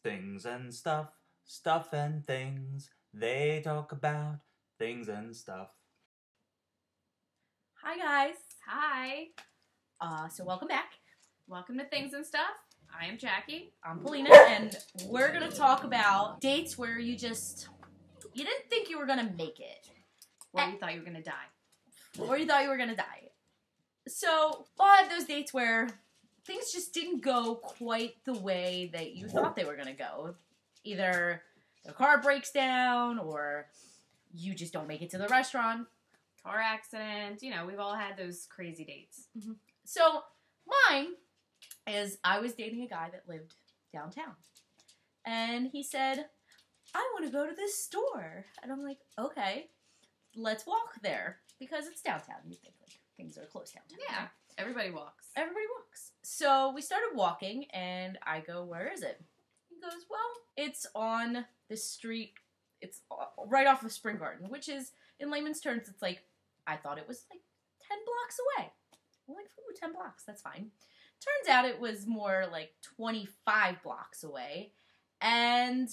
Things and stuff, stuff and things. They talk about things and stuff. Hi guys. Hi. So welcome back. Welcome to Things and Stuff. I am Jackie. I'm Polina, and we're gonna talk about dates where you didn't think you were gonna make it, Or you thought you were going to die. or you thought you were gonna die. So, but those dates where things just didn't go quite the way that you thought they were gonna go. Either the car breaks down, or you just don't make it to the restaurant. Car accident. You know, we've all had those crazy dates. So, mine is I was dating a guy that lived downtown. And he said, I want to go to this store. And I'm like, okay, let's walk there. Because it's downtown. You think like things are close downtown. Yeah. Everybody walks. Everybody walks. So we started walking, and I go, where is it? He goes, well, it's on this street. It's right off of Spring Garden, which is, in layman's terms, it's like, I thought it was like 10 blocks away. I'm like, ooh, 10 blocks, that's fine. Turns out it was more like 25 blocks away, and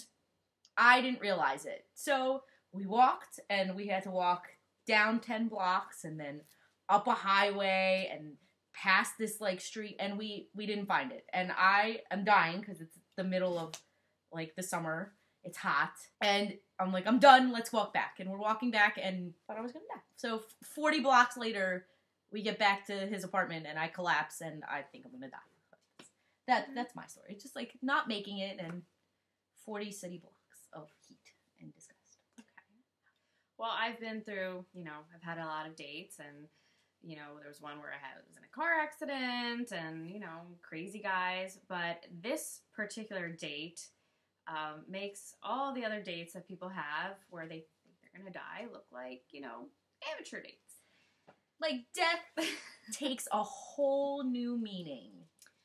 I didn't realize it. So we walked, and we had to walk down 10 blocks, and then up a highway, and past this like street, and we didn't find it. And I am dying, because it's the middle of like the summer. It's hot, and I'm like, I'm done, let's walk back. And we're walking back, and thought I was gonna die. So 40 blocks later, we get back to his apartment, and I collapse, and I think I'm gonna die. That's my story. Just like not making it, and 40 city blocks of heat and disgust. Okay. Well, I've been through, I've had a lot of dates, and, there was one where I was in a car accident, and, crazy guys. But this particular date makes all the other dates that people have where they think they're going to die look like, amateur dates. Like, death takes a whole new meaning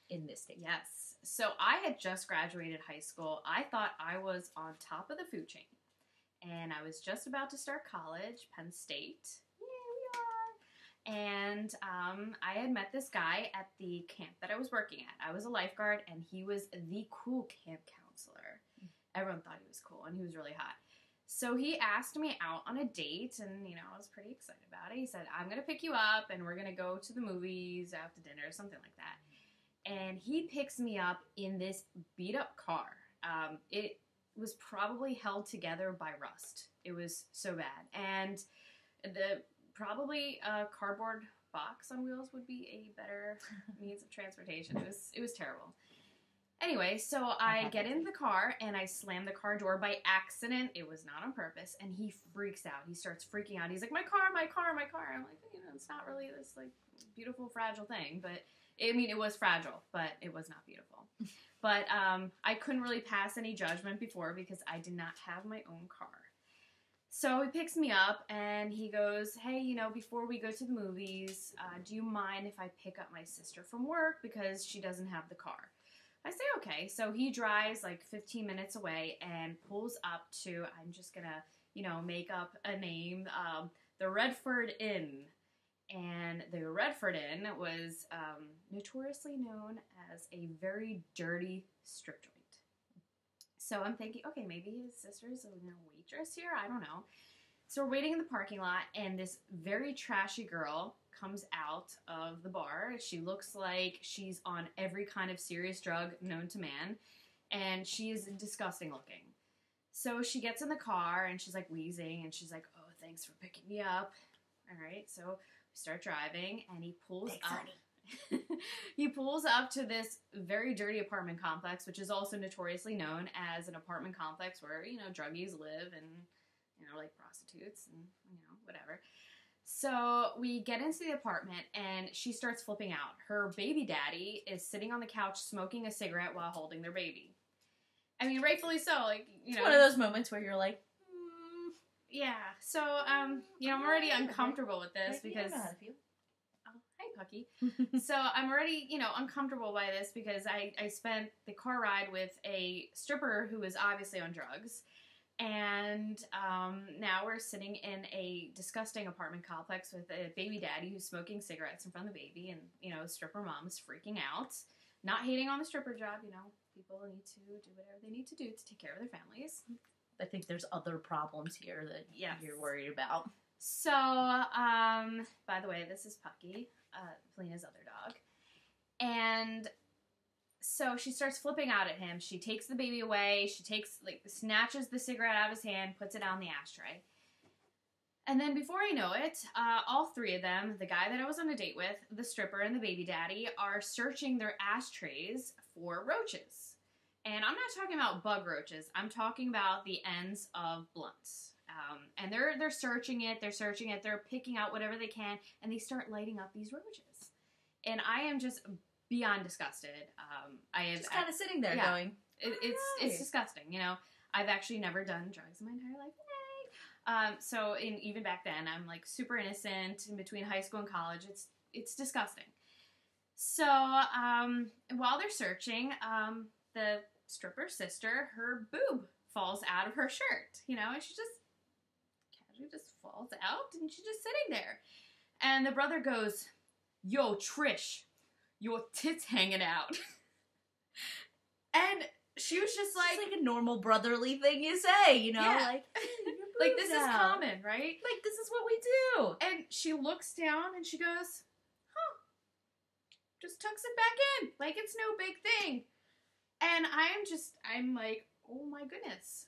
in this date. Yes. So I had just graduated high school. I thought I was on top of the food chain. And I was just about to start college, Penn State. Yeah, we are. And I had met this guy at the camp that I was working at. I was a lifeguard, and he was the cool camp counselor. Everyone thought he was cool, and he was really hot. So he asked me out on a date, and, I was pretty excited about it. He said, I'm going to pick you up, and we're going to go to the movies after dinner, something like that. And he picks me up in this beat-up car. It was probably held together by rust. It was so bad. And probably a cardboard box on wheels would be a better means of transportation. It was terrible. Anyway, so I get in the car, and I slam the car door by accident. It was not on purpose, and he freaks out. He starts freaking out. He's like, my car, my car, my car. I'm like, it's not really this, like, beautiful, fragile thing. But, it was fragile, but it was not beautiful. But I couldn't really pass any judgment before because I did not have my own car. So he picks me up, and he goes, hey, before we go to the movies, do you mind if I pick up my sister from work because she doesn't have the car? I say, okay. So he drives like 15 minutes away and pulls up to, I'm just going to, make up a name, the Redford Inn. And the Redford Inn was notoriously known as a very dirty strip joint. So I'm thinking, okay, maybe his sister's a waitress here. I don't know. So we're waiting in the parking lot, and this very trashy girl comes out of the bar. She looks like she's on every kind of serious drug known to man, and she is disgusting looking. So she gets in the car, and she's like wheezing, and she's like, oh, thanks for picking me up. All right, so we start driving, and he pulls up. He pulls up to this very dirty apartment complex, which is also notoriously known as an apartment complex where, druggies live and, like prostitutes and, whatever. So we get into the apartment, and she starts flipping out. Her baby daddy is sitting on the couch smoking a cigarette while holding their baby. Rightfully so. Like, It's one of those moments where you're like, yeah. So, I'm already uncomfortable with this because... I know how to feel. Hi, Pucky. So I'm already, uncomfortable by this because I spent the car ride with a stripper who was obviously on drugs. And now we're sitting in a disgusting apartment complex with a baby daddy who's smoking cigarettes in front of the baby. And, stripper mom's freaking out. Not hating on the stripper job, people need to do whatever they need to do to take care of their families. I think there's other problems here that Yes. you're worried about. So, by the way, this is Pucky, Felina's other dog. And so she starts flipping out at him. She takes the baby away. She snatches the cigarette out of his hand, puts it down the ashtray. And then before I know it, all three of them, the guy that I was on a date with, the stripper, and the baby daddy, are searching their ashtrays for roaches. And I'm not talking about bug roaches. I'm talking about the ends of blunts. And they're searching it. They're picking out whatever they can, and they start lighting up these roaches. And I am just beyond disgusted. Just kind of sitting there yeah. going, it's disgusting. You know, I've actually never done drugs in my entire life. So even back then, I'm like super innocent in between high school and college. It's disgusting. So while they're searching, the stripper's sister, her boob falls out of her shirt, you know, and she just casually just falls out, and she's just sitting there. And the brother goes, "Yo, Trish, your tits hanging out." And she was just it's like a normal brotherly thing you say, you know, Yeah. like, like this is common, right? Like, this is what we do. And she looks down and she goes, "Huh." Just tucks it back in. Like it's no big thing. And I'm like, oh my goodness.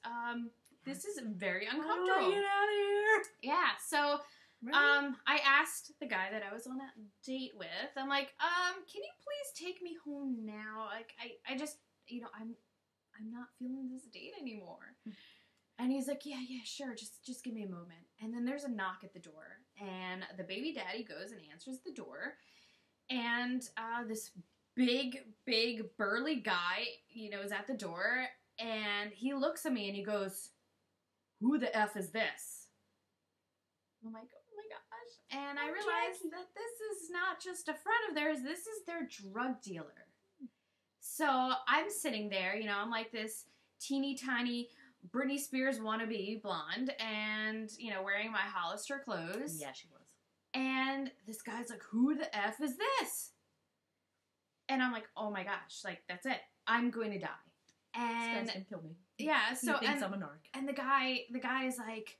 This is very uncomfortable. How do I get out of here? Yeah, so Right? I asked the guy that I was on a date with, I'm like, can you please take me home now? Like I just, you know, I'm not feeling this date anymore. And he's like, yeah, sure, just give me a moment. And then there's a knock at the door, and the baby daddy goes and answers the door, and this big burly guy, you know, is at the door, and he looks at me and he goes, "Who the F is this?" I'm like, oh my gosh. And I realized that this is not just a friend of theirs, this is their drug dealer. So I'm sitting there, you know, I'm like this teeny tiny Britney Spears wannabe blonde, and, you know, wearing my Hollister clothes. Yeah, she was. And this guy's like, "Who the F is this?" And I'm like, oh my gosh, like, that's it. I'm going to die. This And guy's gonna kill me. yeah, He so thinks I'm a narc. and the guy is like,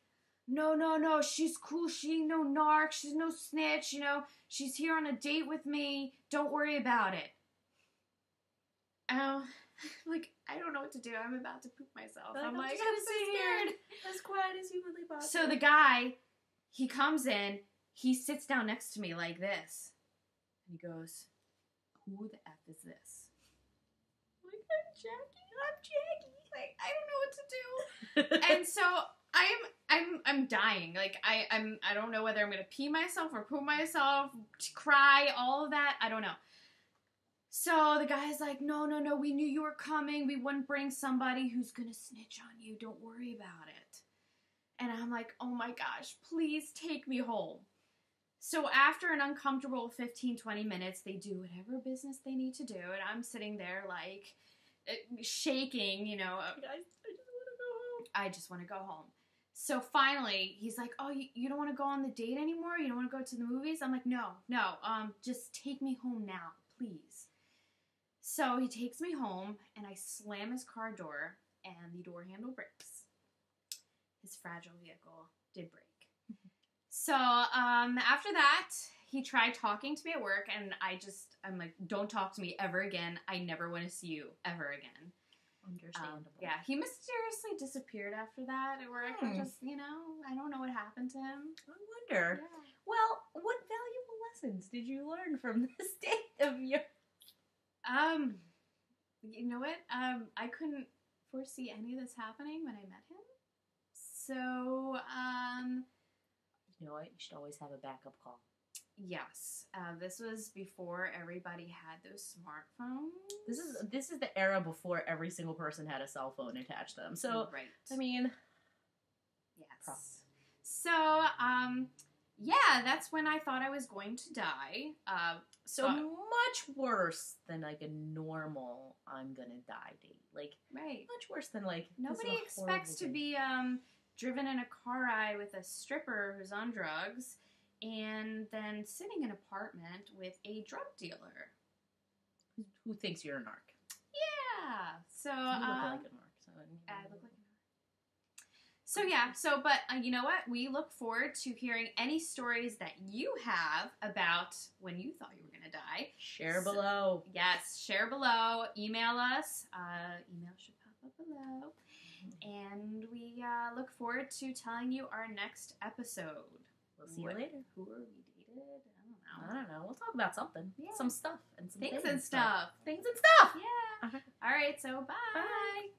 no, she's cool. She ain't no narc. She's no snitch. You know, she's here on a date with me. Don't worry about it. Like, I don't know what to do. I'm about to poop myself. I'm like, I'm so scared. As quiet as humanly possible. So the guy, he comes in. He sits down next to me like this, and he goes, "Who the F is this?" I'm like, I'm Jackie. Like, I don't know what to do. And so I'm dying. Like I don't know whether I'm gonna pee myself or poop myself, cry, all of that. I don't know. So the guy's like, no, we knew you were coming. We wouldn't bring somebody who's gonna snitch on you. Don't worry about it. And I'm like, oh my gosh, please take me home. So after an uncomfortable 15-20 minutes, they do whatever business they need to do, and I'm sitting there like shaking, you know. I just want to go home. So finally, he's like, "Oh, you don't want to go on the date anymore? You don't want to go to the movies?" I'm like, no, just take me home now, please. So he takes me home, and I slam his car door, and the door handle breaks. His fragile vehicle did break. So after that, he tried talking to me at work, and I'm like, "Don't talk to me ever again. I never want to see you ever again." Understandable. Yeah, he mysteriously disappeared after that at work. I just, you know, I don't know what happened to him. I wonder. Yeah. Well, what valuable lessons did you learn from this date of yours? You know what? I couldn't foresee any of this happening when I met him. So, You know what? You should always have a backup call. yes. This was before everybody had those smartphones. This is the era before every single person had a cell phone attached to them. So, right. I mean, Yes. Probably. So, yeah, that's when I thought I was going to die. so much worse than like a normal "I'm gonna die" date. Like, right. much worse than like Nobody this is a expects to horrible date. be driven in a car ride with a stripper who's on drugs and then sitting in an apartment with a drug dealer. Who thinks you're a narc. Yeah. Yeah. So, You look like a narc. So I look like a So yeah, but you know what? We look forward to hearing any stories that you have about when you thought you were going to die. Share below. Yes, share below. Email us. Email should pop up below. And we look forward to telling you our next episode. We'll see you later. Who are we dated? I don't know. We'll talk about something. Yeah. Some stuff and some Things things and stuff. Things and stuff. Yeah. Okay. All right, so bye. Bye.